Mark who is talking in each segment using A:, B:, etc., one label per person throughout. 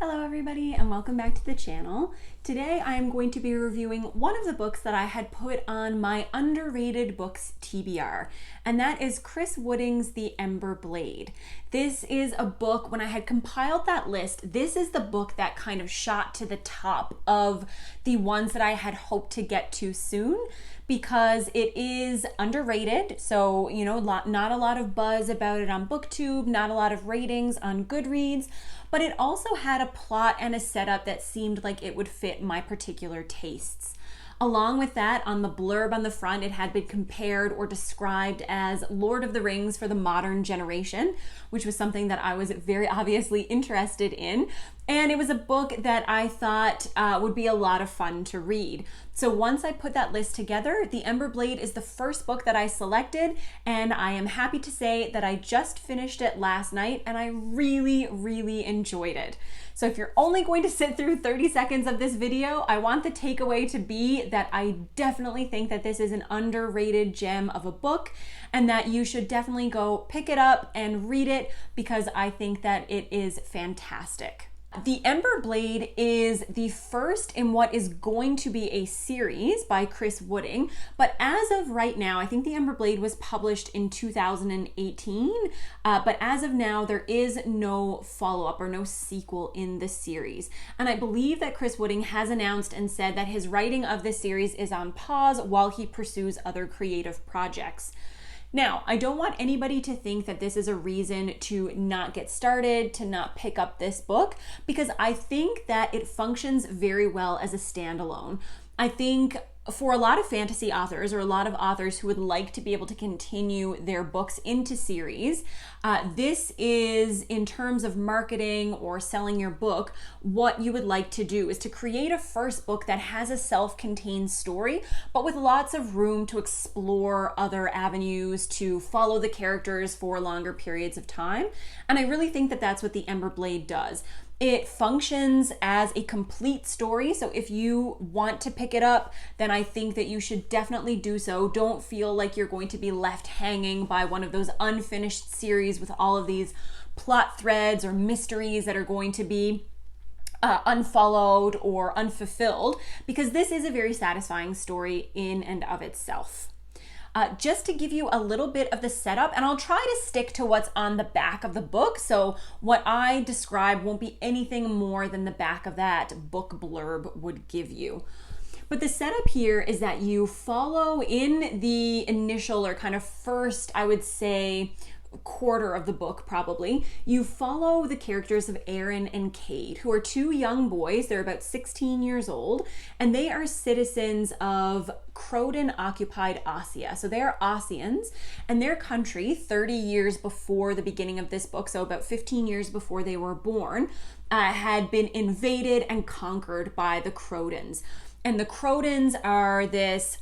A: Hello everybody and welcome back to the channel. Today I am going to be reviewing one of the books that I had put on my underrated books TBR, and that is Chris Wooding's The Ember Blade. This is a book, when I had compiled that list, this is the book that kind of shot to the top of the ones that I had hoped to get to soon, because it is underrated. So, not a lot of buzz about it on BookTube, not a lot of ratings on Goodreads, but it also had a plot and a setup that seemed like it would fit my particular tastes. Along with that, on the blurb on the front, it had been compared or described as Lord of the Rings for the modern generation, which was something that I was very obviously interested in. And it was a book that I thought would be a lot of fun to read. So once I put that list together, The Ember Blade is the first book that I selected, and I am happy to say that I just finished it last night and I really, really enjoyed it. So if you're only going to sit through 30 seconds of this video, I want the takeaway to be that I definitely think that this is an underrated gem of a book and that you should definitely go pick it up and read it, because I think that it is fantastic. The Ember Blade is the first in what is going to be a series by Chris Wooding, but as of right now, I think The Ember Blade was published in 2018, but as of now, there is no follow-up or no sequel in the series. And I believe that Chris Wooding has announced and said that his writing of this series is on pause while he pursues other creative projects. Now, I don't want anybody to think that this is a reason to not get started, to not pick up this book, because I think that it functions very well as a standalone. I think for a lot of fantasy authors, or a lot of authors who would like to be able to continue their books into series, this is, in terms of marketing or selling your book, what you would like to do is to create a first book that has a self-contained story, but with lots of room to explore other avenues, to follow the characters for longer periods of time. And I really think that that's what The Ember Blade does. It functions as a complete story, so if you want to pick it up, then I think that you should definitely do so. Don't feel like you're going to be left hanging by one of those unfinished series with all of these plot threads or mysteries that are going to be unfollowed or unfulfilled, because this is a very satisfying story in and of itself. Just to give you a little bit of the setup, and I'll try to stick to what's on the back of the book, so what I describe won't be anything more than the back of that book blurb would give you. But the setup here is that you follow, in the initial or kind of first, I would say, quarter of the book probably, you follow the characters of Aaron and Cade, who are two young boys. They're about 16 years old, and they are citizens of Croydon-occupied Ossia. So they are Ossians, and their country, 30 years before the beginning of this book, so about 15 years before they were born, had been invaded and conquered by the Croydons. And the Croydons are this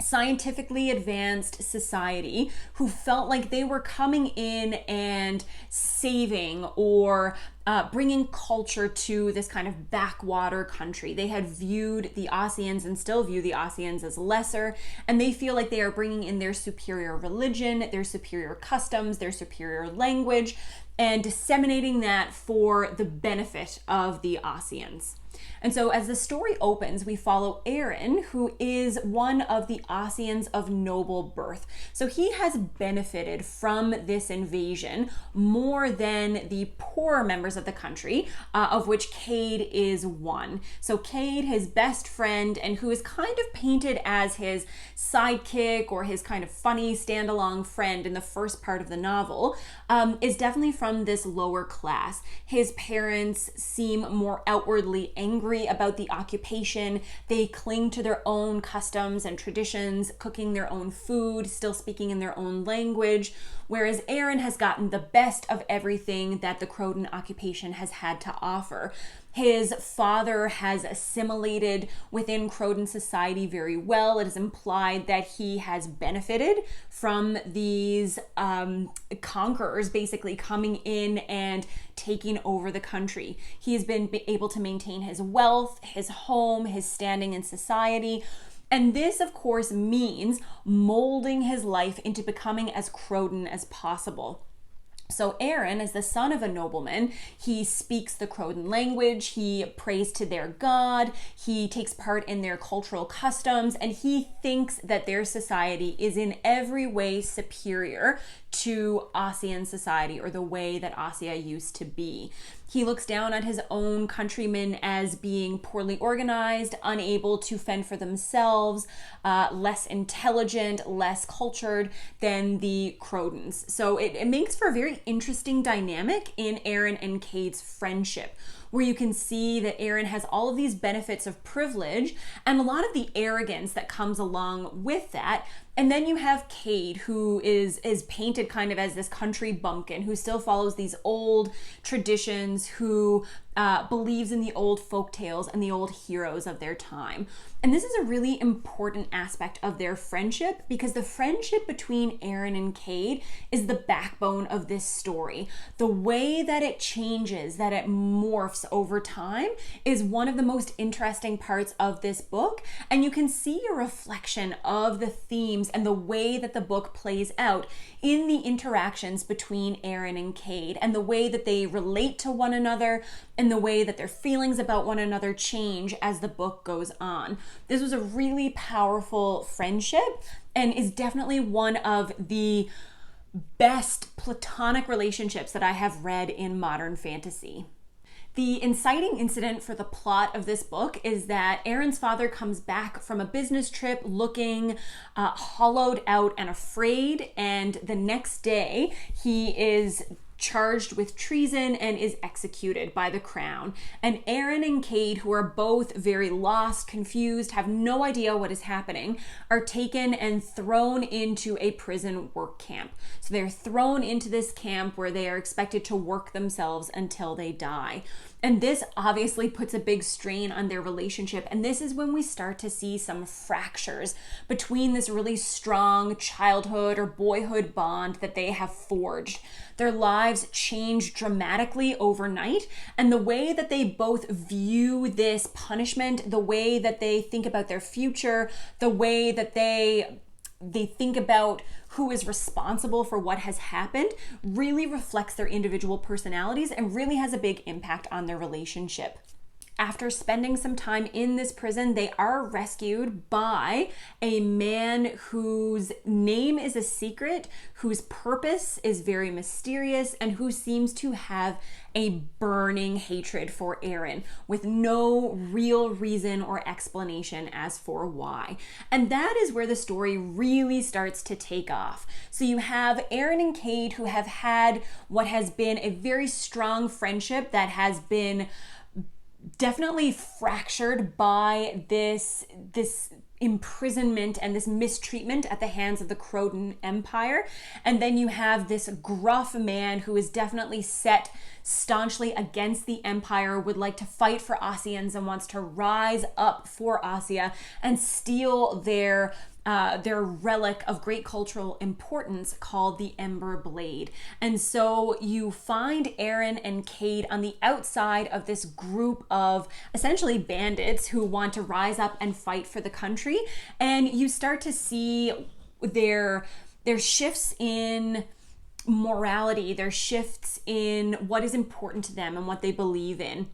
A: scientifically advanced society who felt like they were coming in and saving or bringing culture to this kind of backwater country. They had viewed the Ossians and still view the Ossians as lesser, and they feel like they are bringing in their superior religion, their superior customs, their superior language, and disseminating that for the benefit of the Ossians. And so as the story opens, we follow Aaron, who is one of the Ossians of noble birth. So he has benefited from this invasion more than the poorer members of the country, of which Cade is one. So Cade, his best friend, and who is kind of painted as his sidekick or his kind of funny stand-along friend in the first part of the novel, is definitely from this lower class. His parents seem more outwardly angry about the occupation. They cling to their own customs and traditions, cooking their own food, still speaking in their own language, whereas Aaron has gotten the best of everything that the Croydon occupation has had to offer. His father has assimilated within Croydon society very well. It is implied that he has benefited from these conquerors basically coming in and taking over the country. He has been able to maintain his wealth, his home, his standing in society. And this, of course, means molding his life into becoming as Croydon as possible. So Aaron is the son of a nobleman. He speaks the Croatan language. He prays to their god. He takes part in their cultural customs, and he thinks that their society is in every way superior to Ossian society, or the way that Ossia used to be. He looks down on his own countrymen as being poorly organized, unable to fend for themselves, less intelligent, less cultured than the Croatans. So it makes for a very interesting dynamic in Aaron and Cade's friendship, where you can see that Aaron has all of these benefits of privilege and a lot of the arrogance that comes along with that. And then you have Cade, who is painted kind of as this country bumpkin who still follows these old traditions, who believes in the old folk tales and the old heroes of their time. And this is a really important aspect of their friendship, because the friendship between Aaron and Cade is the backbone of this story. The way that it changes, that it morphs over time, is one of the most interesting parts of this book. And you can see a reflection of the themes and the way that the book plays out in the interactions between Aaron and Cade, and the way that they relate to one another, and the way that their feelings about one another change as the book goes on. This was a really powerful friendship, and is definitely one of the best platonic relationships that I have read in modern fantasy. The inciting incident for the plot of this book is that Aaron's father comes back from a business trip looking hollowed out and afraid, and the next day he is charged with treason and is executed by the crown. And Aaron and Cade, who are both very lost, confused, have no idea what is happening, are taken and thrown into a prison work camp. So they're thrown into this camp where they are expected to work themselves until they die. And this obviously puts a big strain on their relationship. And this is when we start to see some fractures between this really strong childhood or boyhood bond that they have forged. Their lives change dramatically overnight. And the way that they both view this punishment, the way that they think about their future, the way that they think about who is responsible for what has happened, really reflects their individual personalities and really has a big impact on their relationship. After spending some time in this prison, they are rescued by a man whose name is a secret, whose purpose is very mysterious, and who seems to have a burning hatred for Aaron with no real reason or explanation as for why. And that is where the story really starts to take off. So you have Aaron and Cade, who have had what has been a very strong friendship that has been definitely fractured by this imprisonment and this mistreatment at the hands of the Croatan Empire. And then you have this gruff man who is definitely set staunchly against the empire, would like to fight for Ossians and wants to rise up for Ossia and steal their relic of great cultural importance called the Ember Blade. And so you find Aaron and Cade on the outside of this group of essentially bandits who want to rise up and fight for the country. And you start to see their shifts in morality, their shifts in what is important to them and what they believe in.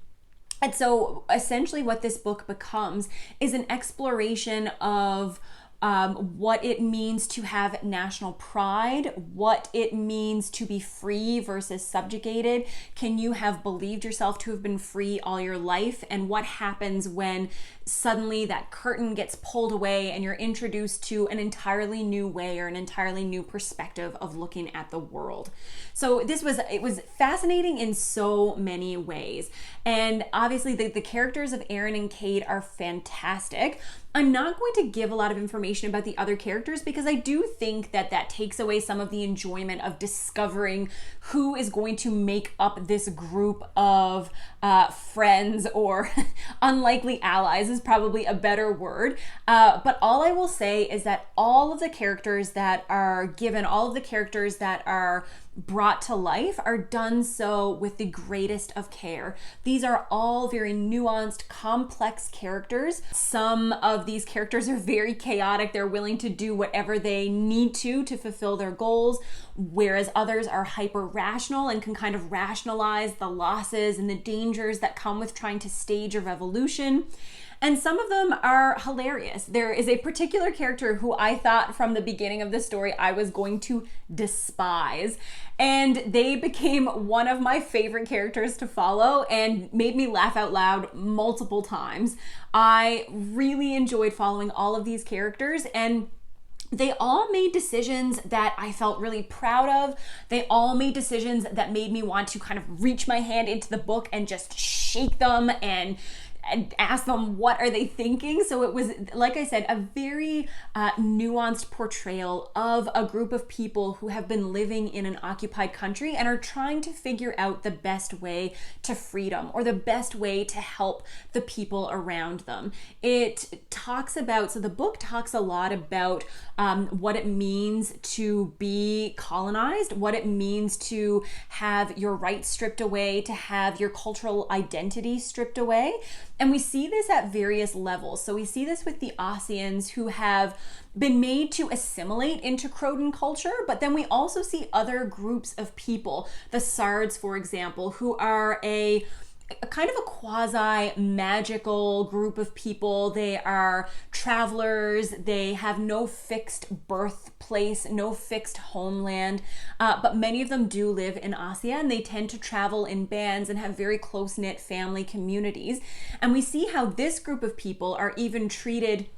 A: And so essentially what this book becomes is an exploration of what it means to have national pride, what it means to be free versus subjugated. Can you have believed yourself to have been free all your life? And what happens when suddenly that curtain gets pulled away and you're introduced to an entirely new way or an entirely new perspective of looking at the world? So it was fascinating in so many ways. And obviously the characters of Aaron and Cade are fantastic. I'm not going to give a lot of information about the other characters because I do think that takes away some of the enjoyment of discovering who is going to make up this group of friends, or unlikely allies is probably a better word. But all I will say is that all of the characters that are given, all of the characters that are brought to life are done so with the greatest of care. These are all very nuanced, complex characters. Some of these characters are very chaotic. They're willing to do whatever they need to fulfill their goals, whereas others are hyper rational and can kind of rationalize the losses and the dangers that come with trying to stage a revolution. And some of them are hilarious. There is a particular character who I thought from the beginning of the story I was going to despise. And they became one of my favorite characters to follow and made me laugh out loud multiple times. I really enjoyed following all of these characters, and they all made decisions that I felt really proud of. They all made decisions that made me want to kind of reach my hand into the book and just shake them and ask them what are they thinking. So it was, like I said, a very nuanced portrayal of a group of people who have been living in an occupied country and are trying to figure out the best way to freedom or the best way to help the people around them. It talks about, so the book talks a lot about what it means to be colonized, what it means to have your rights stripped away, to have your cultural identity stripped away. And we see this at various levels. So we see this with the Ossians, who have been made to assimilate into Croton culture, but then we also see other groups of people, the Sards, for example, who are a kind of a quasi-magical group of people. They are travelers. They have no fixed birthplace, no fixed homeland, but many of them do live in Ossia, and they tend to travel in bands and have very close-knit family communities. And we see how this group of people are even treated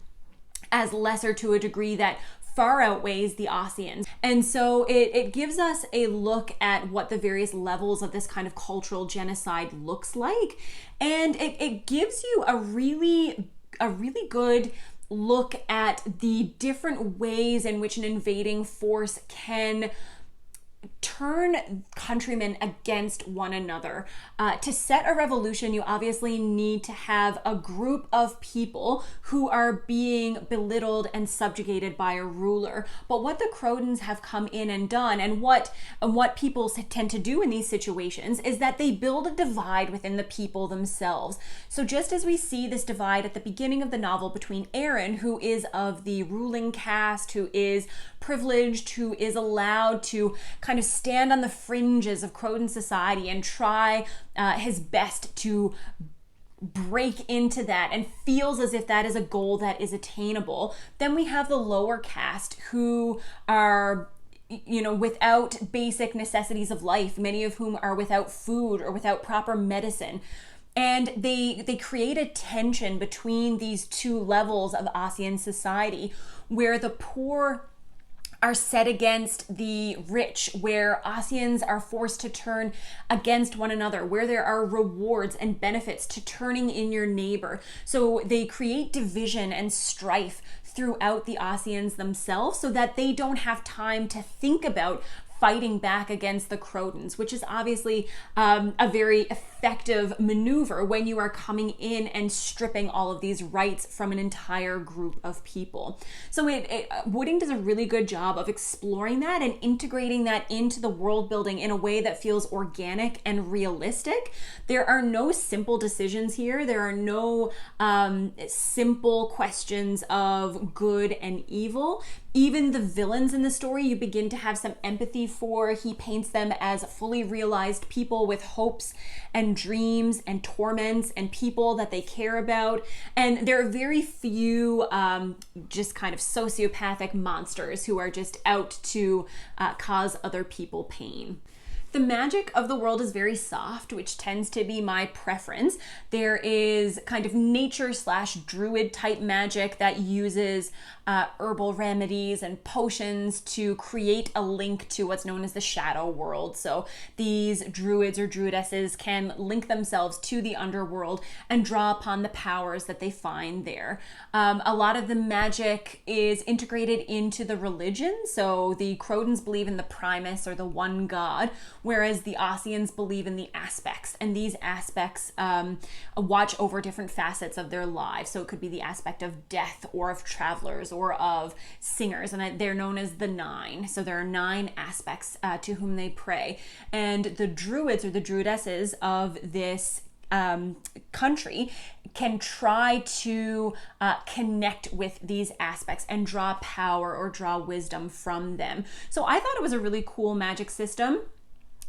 A: as lesser to a degree that far outweighs the Ossians. And so it gives us a look at what the various levels of this kind of cultural genocide looks like. And it gives you a really good look at the different ways in which an invading force can turn countrymen against one another. To set a revolution, you obviously need to have a group of people who are being belittled and subjugated by a ruler. But what the Crotons have come in and done, and what people tend to do in these situations, is that they build a divide within the people themselves. So just as we see this divide at the beginning of the novel between Aaron, who is of the ruling caste, who is privileged, who is allowed to kind of stand on the fringes of Croton society and try his best to break into that and feels as if that is a goal that is attainable. Then we have the lower caste who are, without basic necessities of life, many of whom are without food or without proper medicine. And they create a tension between these two levels of Ossian society, where the poor are set against the rich, where Ossians are forced to turn against one another, where there are rewards and benefits to turning in your neighbor. So they create division and strife throughout the Ossians themselves so that they don't have time to think about fighting back against the Crotons, which is obviously a very effective maneuver when you are coming in and stripping all of these rights from an entire group of people. So Wooding does a really good job of exploring that and integrating that into the world building in a way that feels organic and realistic. There are no simple decisions here. There are no simple questions of good and evil. Even the villains in the story, you begin to have some empathy for. He paints them as fully realized people with hopes and dreams and torments and people that they care about. And there are very few just kind of sociopathic monsters who are just out to cause other people pain. The magic of the world is very soft, which tends to be my preference. There is kind of nature/druid type magic that uses herbal remedies and potions to create a link to what's known as the shadow world. So these druids or druidesses can link themselves to the underworld and draw upon the powers that they find there. A lot of the magic is integrated into the religion. So the Crotons believe in the Primus, or the one god, whereas the Ossians believe in the aspects, and these aspects watch over different facets of their lives. So it could be the aspect of death or of travelers or of singers, and they're known as the nine. So there are 9 aspects to whom they pray. And the druids or the druidesses of this country can try to connect with these aspects and draw power or draw wisdom from them. So I thought it was a really cool magic system.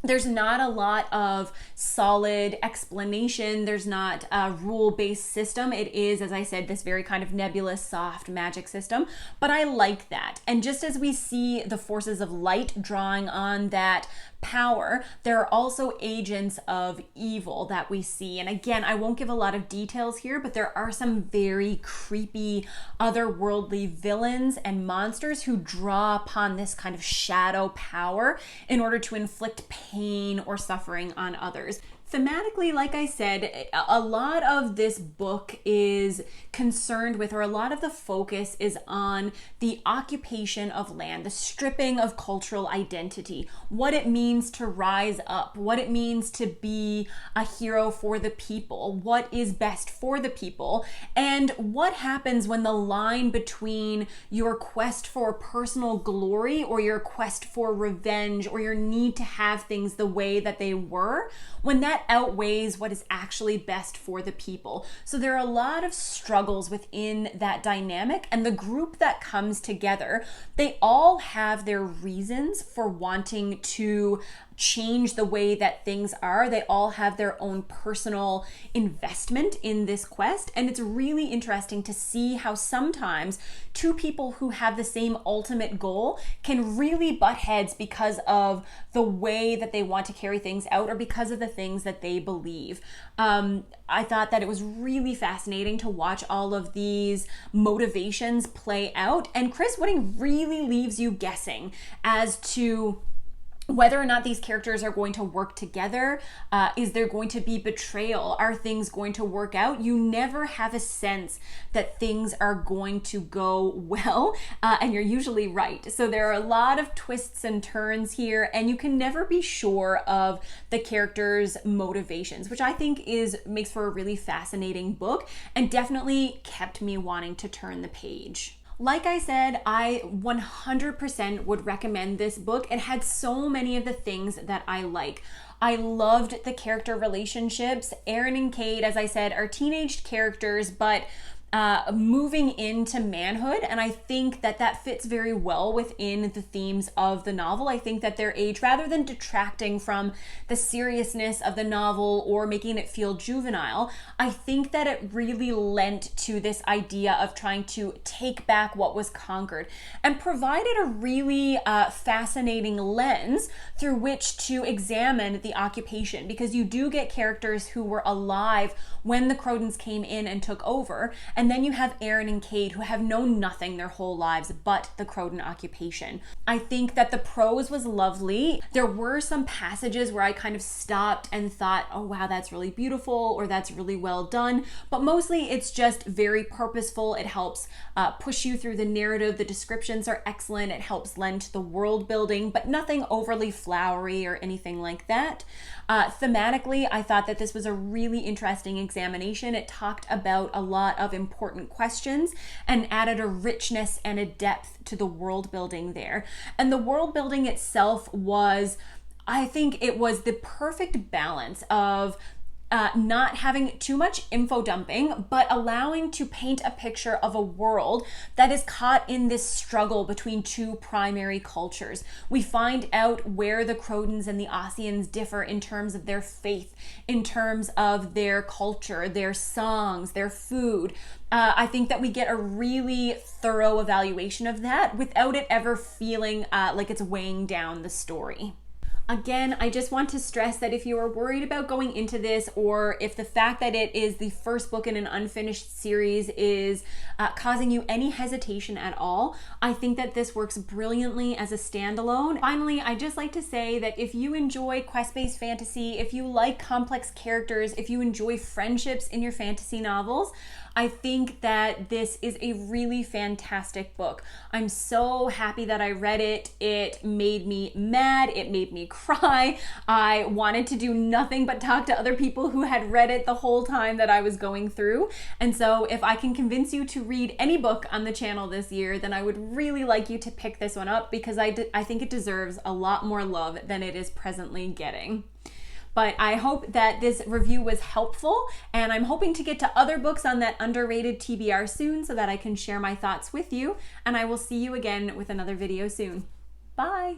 A: There's not a lot of solid explanation. There's not a rule-based system. It is, as I said, this very kind of nebulous, soft magic system, but I like that. And just as we see the forces of light drawing on that power, there are also agents of evil that we see. And again, I won't give a lot of details here, but there are some very creepy otherworldly villains and monsters who draw upon this kind of shadow power in order to inflict pain or suffering on others. Thematically, like I said, a lot of this book is concerned with, or a lot of the focus is on the occupation of land, the stripping of cultural identity, what it means to rise up, what it means to be a hero for the people, what is best for the people, and what happens when the line between your quest for personal glory or your quest for revenge or your need to have things the way that they were, when that outweighs what is actually best for the people. So there are a lot of struggles within that dynamic, and the group that comes together, they all have their reasons for wanting to change the way that things are. They all have their own personal investment in this quest, and it's really interesting to see how sometimes 2 people who have the same ultimate goal can really butt heads because of the way that they want to carry things out or because of the things that they believe. I thought that it was really fascinating to watch all of these motivations play out, and Chris Wooding really leaves you guessing as to whether or not these characters are going to work together. Is there going to be betrayal? Are things going to work out? You never have a sense that things are going to go well, and you're usually right. So there are a lot of twists and turns here, and you can never be sure of the characters' motivations, which I think makes for a really fascinating book and definitely kept me wanting to turn the page. Like I said, I 100% would recommend this book. It had so many of the things that I like. I loved the character relationships. Aaron and Cade, as I said, are teenage characters, but moving into manhood, and I think that that fits very well within the themes of the novel. I think that their age, rather than detracting from the seriousness of the novel or making it feel juvenile, I think that it really lent to this idea of trying to take back what was conquered and provided a really fascinating lens through which to examine the occupation, because you do get characters who were alive when the Crotons came in and took over, and then you have Aaron and Cade who have known nothing their whole lives but the Croton occupation. I think that the prose was lovely. There were some passages where I kind of stopped and thought, oh wow, that's really beautiful, or that's really well done, but mostly it's just very purposeful. It helps push you through the narrative. The descriptions are excellent. It helps lend to the world building, but nothing overly flowery or anything like that. Thematically, I thought that this was a really interesting examination. It talked about a lot of important questions and added a richness and a depth to the world building there. And the world building itself was, I think it was the perfect balance of not having too much info dumping, but allowing to paint a picture of a world that is caught in this struggle between 2 primary cultures. We find out where the Crotons and the Ossians differ in terms of their faith, in terms of their culture, their songs, their food. I think that we get a really thorough evaluation of that without it ever feeling like it's weighing down the story. Again, I just want to stress that if you are worried about going into this, or if the fact that it is the first book in an unfinished series is causing you any hesitation at all, I think that this works brilliantly as a standalone. Finally, I'd just like to say that if you enjoy quest-based fantasy, if you like complex characters, if you enjoy friendships in your fantasy novels, I think that this is a really fantastic book. I'm so happy that I read it. It made me mad, it made me cry. I wanted to do nothing but talk to other people who had read it the whole time that I was going through. And so if I can convince you to read any book on the channel this year, then I would really like you to pick this one up, because I think it deserves a lot more love than it is presently getting. But I hope that this review was helpful, and I'm hoping to get to other books on that underrated TBR soon so that I can share my thoughts with you, and I will see you again with another video soon. Bye!